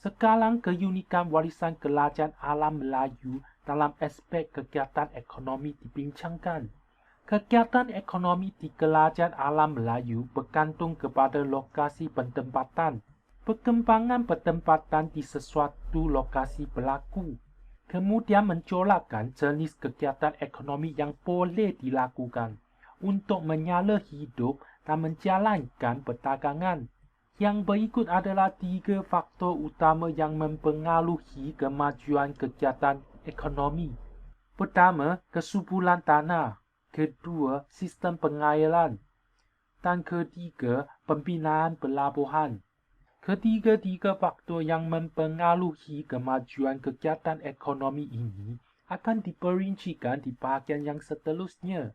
Sekarang keunikan warisan kerajaan alam Melayu dalam aspek kegiatan ekonomi dibincangkan. Kegiatan ekonomi di kerajaan alam Melayu bergantung kepada lokasi penempatan. Perkembangan penempatan di sesuatu lokasi berlaku, kemudian mencolakkan jenis kegiatan ekonomi yang boleh dilakukan untuk menyala hidup dan menjalankan perdagangan. Yang berikut adalah 3 faktor utama yang mempengaruhi kemajuan kegiatan ekonomi. Pertama, kesuburan tanah. Kedua, sistem pengairan. Dan ketiga, pembinaan pelabuhan. Ketiga-tiga faktor yang mempengaruhi kemajuan kegiatan ekonomi ini akan diperincikan di bahagian yang seterusnya.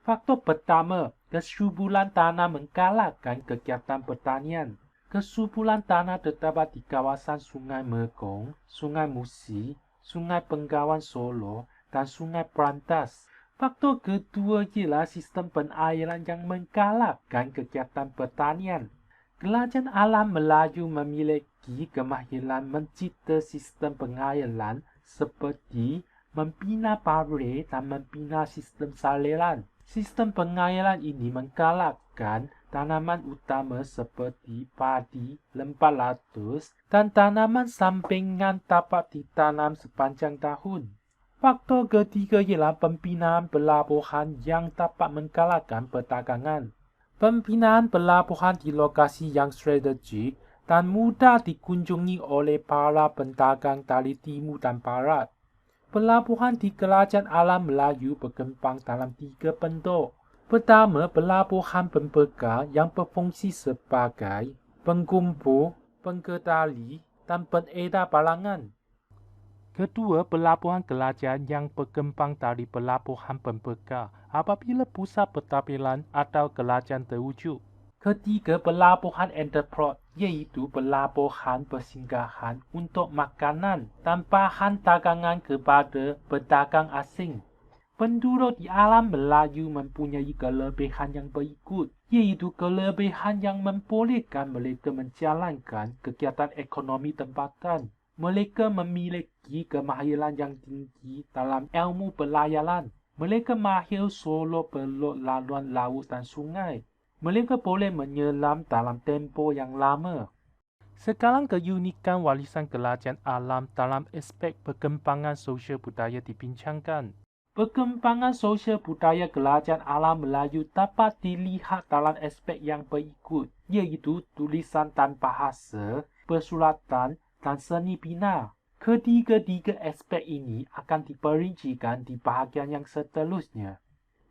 Faktor pertama, kesuburan tanah menggalakkan kegiatan pertanian. Kesuburan tanah terdapat di kawasan Sungai Mekong, Sungai Musi, Sungai Bengawan Solo, dan Sungai Perantas. Faktor kedua ialah sistem pengairan yang menggalakkan kegiatan pertanian. Kerajaan alam Melayu memiliki kemahiran mencipta sistem pengairan seperti membina pabrik dan membina sistem saliran. Sistem pengairan ini menggalakkan tanaman utama seperti padi, lembah latus, dan tanaman sampingan dapat ditanam sepanjang tahun. Faktor ketiga ialah pembinaan pelabuhan yang dapat menggalakkan perdagangan. Pembinaan pelabuhan di lokasi yang strategik dan mudah dikunjungi oleh para pedagang dari timur dan barat. Pelabuhan di kerajaan alam Melayu berkembang dalam 3 bentuk. Pertama, pelabuhan pembekal yang berfungsi sebagai pengkumpul, pengendali, dan pengedar barangan. Kedua, pelabuhan kerajaan yang berkembang dari pelabuhan pembekal apabila pusat pentadbiran atau kerajaan terwujud. Ketiga, pelabuhan entrepot, iaitu pelabuhan persinggahan untuk makanan dan bahan dagangan kepada pedagang asing. Penduduk di alam Melayu mempunyai kelebihan yang berikut, iaitu kelebihan yang membolehkan mereka menjalankan kegiatan ekonomi tempatan. Mereka memiliki kemahiran yang tinggi dalam ilmu pelayaran. Mereka mahir sulur belok laluan laut dan sungai. Mereka boleh menyelam dalam tempoh yang lama. Sekarang keunikan warisan kerajaan alam dalam aspek perkembangan sosial budaya dibincangkan. Perkembangan sosial budaya kerajaan alam Melayu dapat dilihat dalam aspek yang berikut, iaitu tulisan dan bahasa, persulatan, dan seni bina. Ketiga-tiga aspek ini akan diperincikan di bahagian yang seterusnya.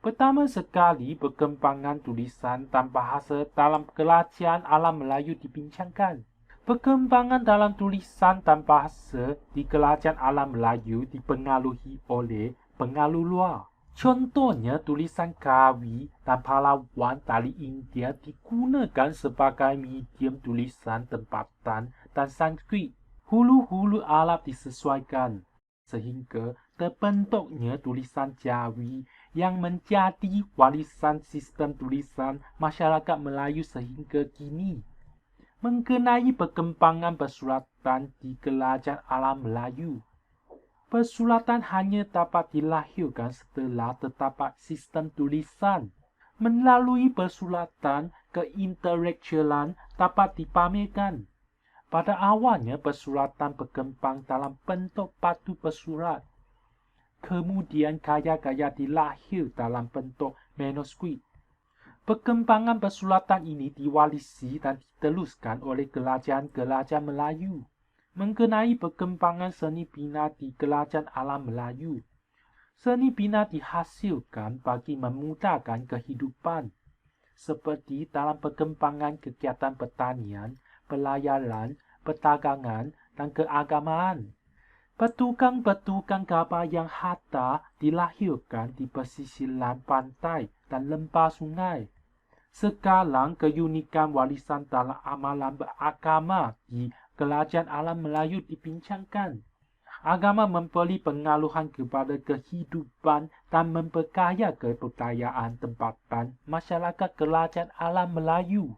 Pertama sekali, perkembangan tulisan dan bahasa dalam kerajaan alam Melayu dibincangkan. Perkembangan dalam tulisan dan bahasa di kerajaan alam Melayu dipengaruhi oleh pengaruh luar. Contohnya, tulisan Kawi dan Pahlawan dari India digunakan sebagai medium tulisan tempatan dan Sanskrit. Huruf-huruf Arab disesuaikan sehingga terbentuknya tulisan Jawi yang menjadi warisan sistem tulisan masyarakat Melayu sehingga kini. Mengenai perkembangan persulatan di kerajaan alam Melayu, persulatan hanya dapat dilahirkan setelah terdapat sistem tulisan. Melalui persulatan, keintelektualan dapat dipamerkan. Pada awalnya, persulatan berkembang dalam bentuk batu bersurat. Kemudian karya-karya dilahir dalam bentuk manuskrip. Perkembangan persulatan ini diwarisi dan diteruskan oleh kerajaan-kerajaan Melayu. Mengenai perkembangan seni bina di kerajaan alam Melayu, seni bina dihasilkan bagi memudahkan kehidupan, seperti dalam perkembangan kegiatan pertanian, pelayaran, perdagangan, dan keagamaan. Petukang-petukang kapal yang hatta dilahirkan di pesisiran pantai dan lembah sungai. Sekarang, keunikan warisan dalam amalan beragama di kerajaan alam Melayu dibincangkan. Agama memberi pengaruhan kepada kehidupan dan memperkaya kebudayaan tempatan masyarakat kerajaan alam Melayu.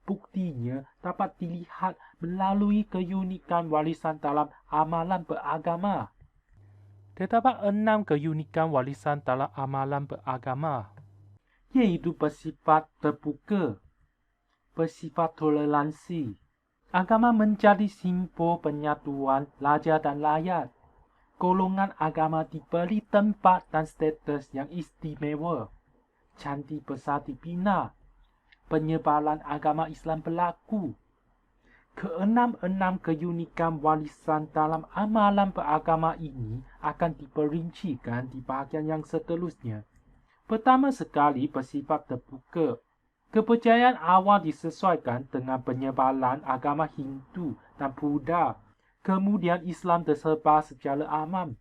buktinya dapat dilihat melalui keunikan warisan dalam amalan beragama. Terdapat 6 keunikan warisan dalam amalan beragama, iaitu bersifat terbuka, bersifat toleransi. Agama menjadi simbol penyatuan raja dan rakyat. Golongan agama diberi tempat dan status yang istimewa. Candi besar dibina. Penyebaran agama Islam berlaku. Keenam-enam keunikan warisan dalam amalan beragama ini akan diperincikan di bahagian yang seterusnya. Pertama sekali, bersifat terbuka. Kepercayaan awal disesuaikan dengan penyebaran agama Hindu dan Buddha. Kemudian Islam tersebar secara amam.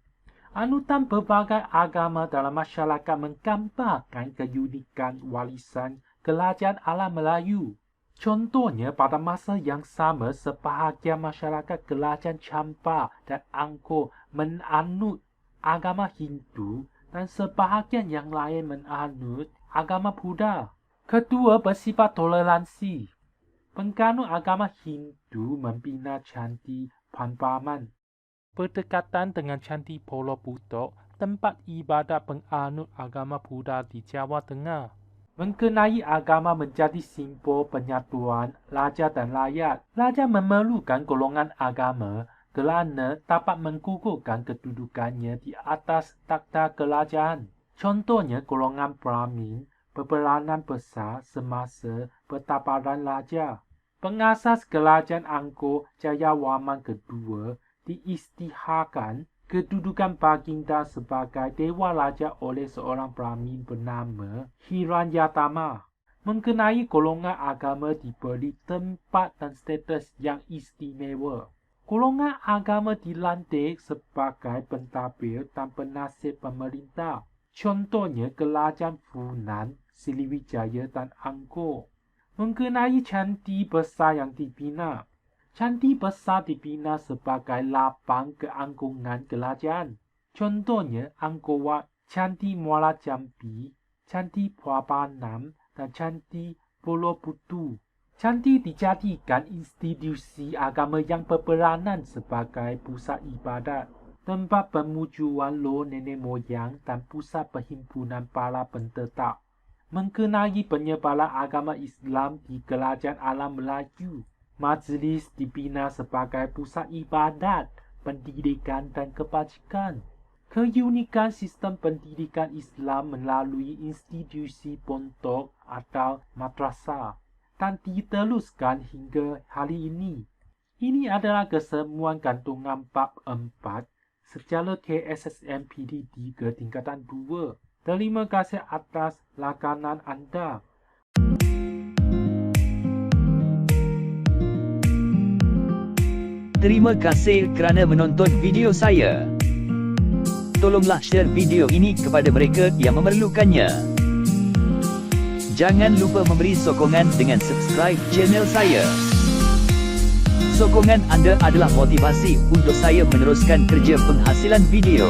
Anutan berbagai agama dalam masyarakat menggambarkan keunikan warisan kerajaan alam Melayu. Contohnya, pada masa yang sama, sebahagian masyarakat kerajaan Champa dan Angkor menganut agama Hindu dan sebahagian yang lain menganut agama Buddha. Kedua, bersifat toleransi. Penganut agama Hindu membina candi Prambanan berdekatan dengan candi Pulau Butok, tempat ibadat penganut agama Buddha di Jawa Tengah. Mengenai agama menjadi simbol penyatuan raja dan rakyat. Raja memerlukan golongan agama kerana dapat menggugurkan kedudukannya di atas takhta kerajaan. Contohnya, golongan Brahmin berperanan besar semasa pertabaran raja. Pengasas kerajaan Angkor Jayawarman kedua diisytiharkan kedudukan baginda sebagai Dewa Raja oleh seorang Brahmin bernama Hiranyatama. Mengenai golongan agama diberi tempat dan status yang istimewa. Golongan agama dilantik sebagai pentadbir dan penasihat pemerintah. Contohnya kerajaan Funan, Sriwijaya dan Angkor. Mengenai candi besar yang dibina. Candi besar dibina sebagai lapang keagungan kerajaan. Contohnya Angkor Wat, Candi Muara Jambi, Candi Prambanan dan Candi Pulau Butu. Candi dijadikan institusi agama yang berperanan sebagai pusat ibadat, tempat pemujuan loh nenek moyang dan pusat perhimpunan para pentetap. Mengenai penyebaran agama Islam di kerajaan alam Melayu, majlis dibina sebagai pusat ibadat, pendidikan dan kebajikan. Keunikan sistem pendidikan Islam melalui institusi pondok atau madrasah dan diteruskan hingga hari ini. Ini adalah kesemuan gantungan bab 4 secara KSSM PDD ke tingkatan 2. Terima kasih atas lakanan anda. Terima kasih kerana menonton video saya. Tolonglah share video ini kepada mereka yang memerlukannya. Jangan lupa memberi sokongan dengan subscribe channel saya. Sokongan anda adalah motivasi untuk saya meneruskan kerja penghasilan video.